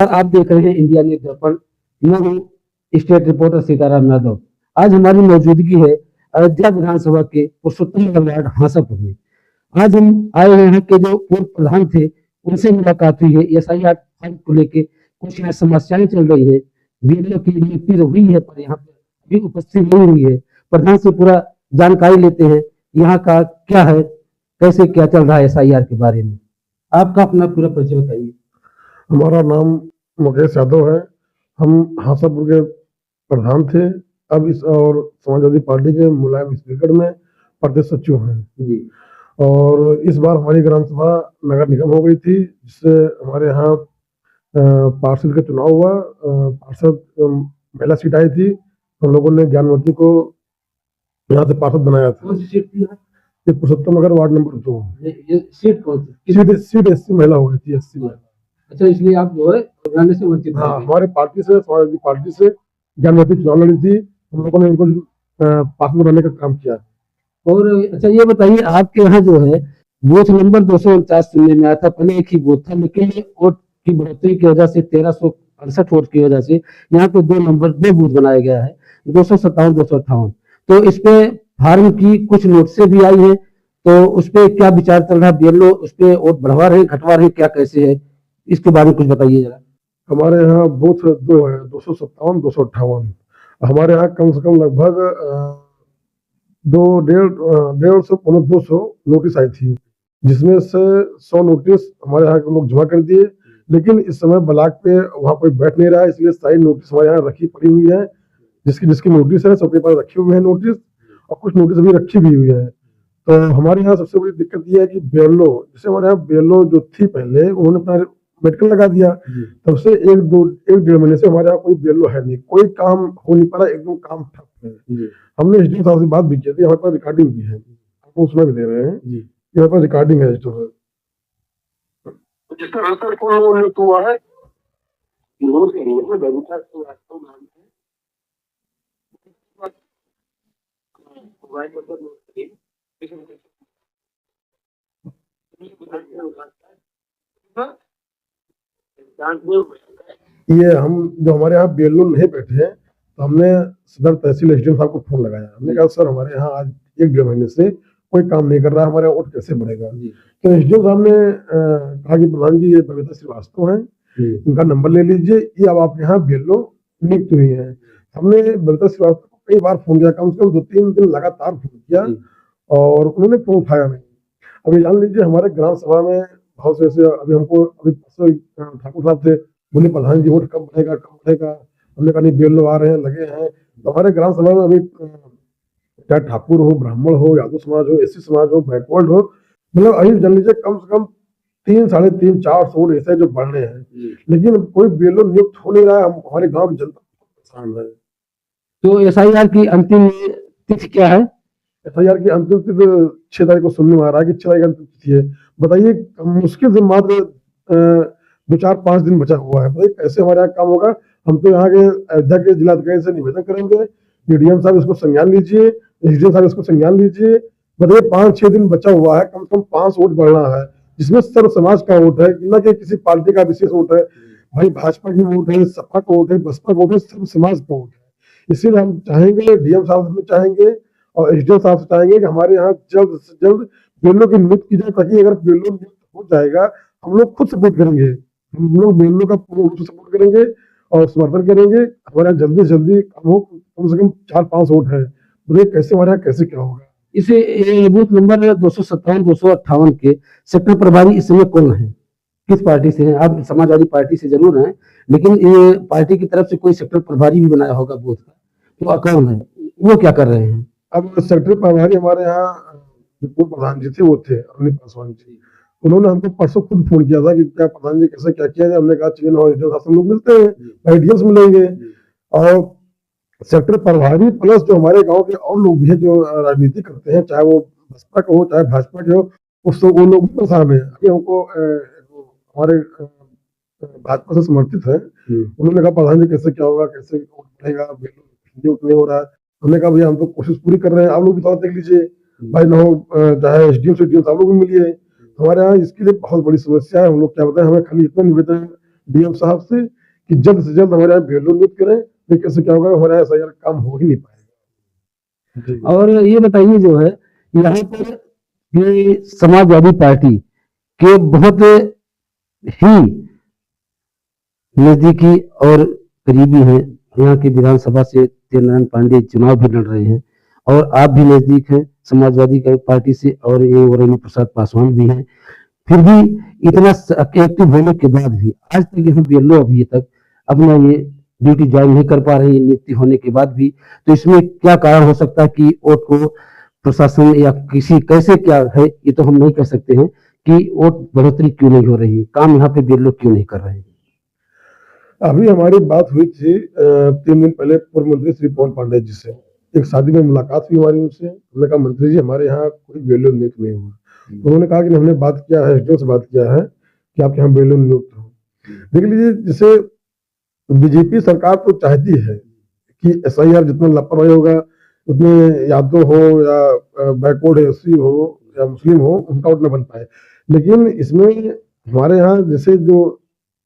आप देख रहे हैं इंडिया न्यूज दर्पण। मैं हूँ स्टेट रिपोर्टर सीताराम यादव। आज हमारी मौजूदगी है अयोध्या विधानसभा के पुरुषोत्तम वार्ड हांसापुर में। आज हम आए हुए हैं कि जो पूर्व प्रधान थे उनसे मुलाकात हुई है एसआईआर फाइल को लेके। कुछ यहाँ समस्याएं चल रही है। बीएलओ की नियुक्ति तो हुई है पर यहाँ पे अभी उपस्थित नहीं हुई है। प्रधान से पूरा जानकारी लेते हैं यहाँ का क्या है, कैसे क्या चल रहा है एसआईआर के बारे में। आपका अपना पूरा परिचय बताइए। हमारा नाम मुकेश यादव है। हम हांसापुर के प्रधान थे। अब इस और समाजवादी पार्टी के मुलायम स्पीकर में प्रदेश सचिव हैं जी। और इस बार हमारी ग्राम सभा नगर निगम हो गई थी, जिससे हमारे यहाँ पार्षद का चुनाव हुआ। पार्षद महिला सीट आई थी। हम लोगों ने ज्ञानवती को यहाँ से पार्षद बनाया था। कौन सी सीट थी? ये पुरुषोत्तम नगर वार्ड नंबर 2। ये सीट कौन सी? सीट एससी महिला हो गई थी, एससी महिला। अच्छा, इसलिए आप जो है बनाने से वंचित हाँ, रह गए। हमारे पार्टी से, समाजवादी पार्टी से ज्ञानवती चुनाव लड़ी थी। हम लोगों ने इनको पार्षद बनाने का काम किया। और अच्छा ये बताइए, आपके यहाँ जो है बूथ नंबर 249 सुनने में आया था, पहले एक ही बूथ था, लेकिन वोट की बढ़ोतरी की वजह से 1368 वोट की वजह से यहाँ पे दो बूथ बनाया गया है, 257 258। तो इस पे फार्म की कुछ नोटिसें भी आई है, तो उस पे क्या विचार चल रहा है? बीएलओ उस पे वोट बढ़वा रहे घटवा रहे, क्या कैसे है, इसके बारे में कुछ बताइए जरा। हमारे यहाँ बूथ 2 है, 257 258। हमारे यहाँ कम से कम लगभग 150 पौने 200 नोटिस आई थी, जिसमें से 100 नोटिस हमारे यहाँ के लोग जमा कर दिए। लेकिन इस समय ब्लॉक पे वहाँ कोई बैठ नहीं रहा है, इसलिए सारी नोटिस हमारे यहाँ रखी पड़ी हुई है। जिसकी नोटिस है सबके पास रखे हुए हैं नोटिस, और कुछ नोटिस अभी रखी भी हुई है। तो हमारे यहाँ सबसे बड़ी दिक्कत ये है कि बेलो, जैसे हमारे यहाँ बेलो जो थी पहले, उन्होंने अपना मेडिकल लगा दिया। तब से एक डेढ़ महीने से हमारे यहाँ कोई बेलो है नहीं, कोई काम हो नहीं पा रहा, एकदम काम ठप है। हमने एसडीएम साहब से बात भी की थी, हमारे पास रिकॉर्डिंग भी है, आपको उसमें भी दे रहे हैं जी। हमारे पास रिकॉर्डिंग है जिसका आंसर कौन हुआ है। ये हम जो हमारे यहाँ बेलो नहीं बैठे हैं, तो हमने सदर तहसील एसडीएम साहब को फोन लगाया। हमने कहा सर हमारे यहाँ आज 1 डेढ़ महीने से कोई काम नहीं कर रहा, हमारे वोट कैसे बढ़ेगा। तो एसडीएम साहब ने कहा कि प्रधान जी ये बबीता श्रीवास्तव है, इनका नंबर ले लीजिए, ये अब आप यहाँ बेलो नियुक्त हुई है। हमने बबीता श्रीवास्तव को कई बार फोन किया, कम से कम 2-3 दिन लगातार फोन किया और उन्होंने फोन उठाया नहीं। अभी जान लीजिए हमारे ग्राम सभा में बहुत से ऐसे अभी ठाकुर साहब थे, बोले प्रधान जी वोट कब बढ़ेगा कब बढ़ेगा। हमने कहा नहीं बेलो आ रहे हैं, लगे हैं। तो हमारे ग्राम सभा में अभी चाहे ठाकुर हो, ब्राह्मण हो, यादव समाज हो, एससी समाज हो, बैकवर्ड हो, मतलब अभी जान लीजिए कम से कम 3, 350, 400 ऐसे जो बढ़ रहे हैं, लेकिन कोई बेलो नियुक्त हो नहीं रहा है। हमारे गाँव की जनता परेशान है। तो एसआईआर की अंतिम तिथि क्या है? एसआईआर की अंतिम तिथि 6 तारीख को सुनने में आ रहा है कि 6 तारीख अंतिम तिथि है। बताइए मुश्किल से मात्र 2-4-5 दिन बचा हुआ है। बताइए कैसे हमारे यहाँ काम होगा। हम तो यहाँ के अयोध्या के जिलाधिकारी से निवेदन करेंगे, डीडीएम साहब इसको संज्ञान लीजिए, एसडीएम साहब इसको संज्ञान लीजिए। बताइए 5-6 दिन बचा हुआ है, कम से कम 5 वोट बढ़ना है, जिसमें सर्व समाज का वोट है, न कि किसी पार्टी का विशेष वोट है। भाई भाजपा की वोट है, सपा का वोट है, बसपा का वोट है, सर्व समाज का वोट है। इसीलिए हम चाहेंगे, डीएम साहब से चाहेंगे और एसडीएम साहब से चाहेंगे कि हमारे यहाँ जल्द से जल्द बेलो की नियुक्त की जाए, ताकि अगर बेलो नियुक्त हो जाएगा हम लोग खुद सपोर्ट करेंगे। हम लोग बेलो का पूर्ण रूप से सपोर्ट करेंगे और समर्थन करेंगे। हमारे यहाँ जल्दी से जल्दी काम हो, कम से कम 4-5 वोट है। बोले कैसे हमारे यहाँ कैसे क्या होगा। इसे बूथ नंबर 257 258 के सेक्टर प्रभारी इस समय कौन है, किस पार्टी से हैं? आप समाजवादी पार्टी से जरूर हैं, लेकिन ये पार्टी की तरफ से कोई सेक्टर प्रभारी भी बनाया होगा बूथ का, तो कौन है, वो क्या कर रहे हैं? अब सेक्टर प्रभारी हमारे यहाँ पूर्व प्रधान जी थे, वो थे अनिल पासवान जी। उन्होंने हमको परसों खुद फोन किया था कि क्या प्रधान जी कैसे क्या किया जाए। हमने कहा चलिए हम लोग मिलते हैं, आइडियल्स मिलेंगे। और सेक्टर प्रभारी प्लस जो हमारे गांव के और लोग भी हैं जो राजनीति करते हैं, चाहे वो बसपा का हो चाहे भाजपा के हो, उसको वो लोग भी परेशान है। हमको हमारे भाजपा से समर्थित है, उन्होंने कहा प्रधान जी कैसे क्या होगा, कैसे बढ़ेगा, नियुक्त नहीं हो रहा है। हमने कहा भैया हम तो कोशिश पूरी कर रहे हैं, आप लोग भी थोड़ा देख लीजिए भाई, ना हो चाहे एसडीएम से आप लोग भी मिलिए। हमारे यहाँ इसके लिए बहुत बड़ी समस्या है। हम लोग क्या बताएं, हमें खाली इतना निवेदन डीएम साहब से कि जल्द से जल्द हमारे यहाँ BLO नियुक्त करें, नहीं कैसे क्या होगा, हमारे यहाँ SIR काम हो ही नहीं पाएगा जी। और ये बताइए जो है यहाँ पर ये समाजवादी पार्टी के बहुत ही नजदीकी और करीबी हैं, यहाँ की विधानसभा से तेलनारायण पांडे चुनाव भी लड़ रहे हैं और आप भी नजदीक हैं समाजवादी पार्टी से और ये वरेण्य प्रसाद पासवान भी हैं, फिर भी इतना एक्टिव होने के बाद भी आज तक यहाँ BLO अभी तक अपना ये ड्यूटी ज्वाइन नहीं कर पा रही है नियुक्ति होने के बाद भी। तो इसमें क्या कारण हो सकता है कि वोट को प्रशासन या किसी कैसे क्या है ये तो हम नहीं कह सकते हैं कि वोट बढ़ोतरी क्यों नहीं हो रही, काम यहाँ पे BLO क्यों नहीं कर रहे हैं। अभी हमारी बात हुई थी 3 दिन पहले पूर्व मंत्री श्री पवन पांडे जी से, एक शादी में मुलाकात हुई हमारी उनसे। हमने कहा मंत्री जी हमारे यहाँ कोई BLO नियुक्त नहीं हुआ। उन्होंने कहा कि हमने बात किया है, SDO से बात किया है कि आपके यहाँ BLO नियुक्त हो। देख लीजिए, जैसे बीजेपी सरकार तो चाहती है कि SIR जितना लापरवाही होगा उतने यादव हो या बैकवर्ड SC हो या मुस्लिम हो उनका वोट न बन पाए, लेकिन इसमें हमारे यहाँ जैसे जो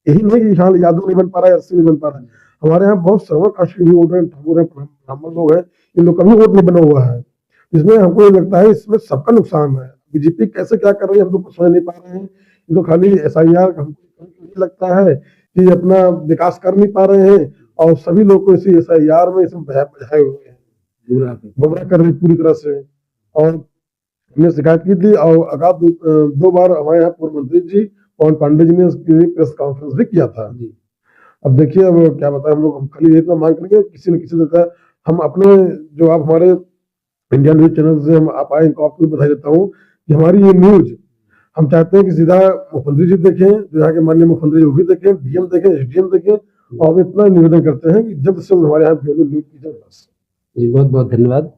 यही नहीं कि हाँ यादव नहीं बन पा रहा है, SC नहीं बन पा रहा है, हमारे यहाँ बहुत सर्वर कास्ट के भी वोट हैं, ठाकुर है, ब्राह्मण लोग हैं, इन लोग का भी वोट नहीं बना हुआ है। इसमें हमको ये लगता है इसमें सबका नुकसान है। बीजेपी कैसे क्या कर रही है हम लोग समझ नहीं पा रहे हैं। ये तो खाली SIR हमको लगता है कि अपना विकास कर नहीं पा रहे हैं और सभी लोग को इसी SIR में इसमें बजाए हुए हैं, गुमराह कर रहे पूरी तरह से। और हमने शिकायत की थी और अगाध 2 बार हमारे यहाँ पूर्व मंत्री जी पवन पांडे जी ने उसकी प्रेस कॉन्फ्रेंस भी किया था। अब देखिए अब क्या बताएं, हम लोग हम खाली इतना मांग करेंगे किसी न किसी तरह हम अपने जो आप हमारे इंडियन न्यूज चैनल से हम आप आए इनको आपको बधाई देता हूँ कि हमारी ये न्यूज हम चाहते हैं कि सीधा मुख्यमंत्री जी देखें, जो यहाँ के माननीय मुख्यमंत्री वो भी देखें, DM देखें, SDM देखें, और हम इतना निवेदन करते हैं कि जल्द से जल्द हमारे यहाँ BLO नियुक्त की जाए। बस जी बहुत बहुत धन्यवाद।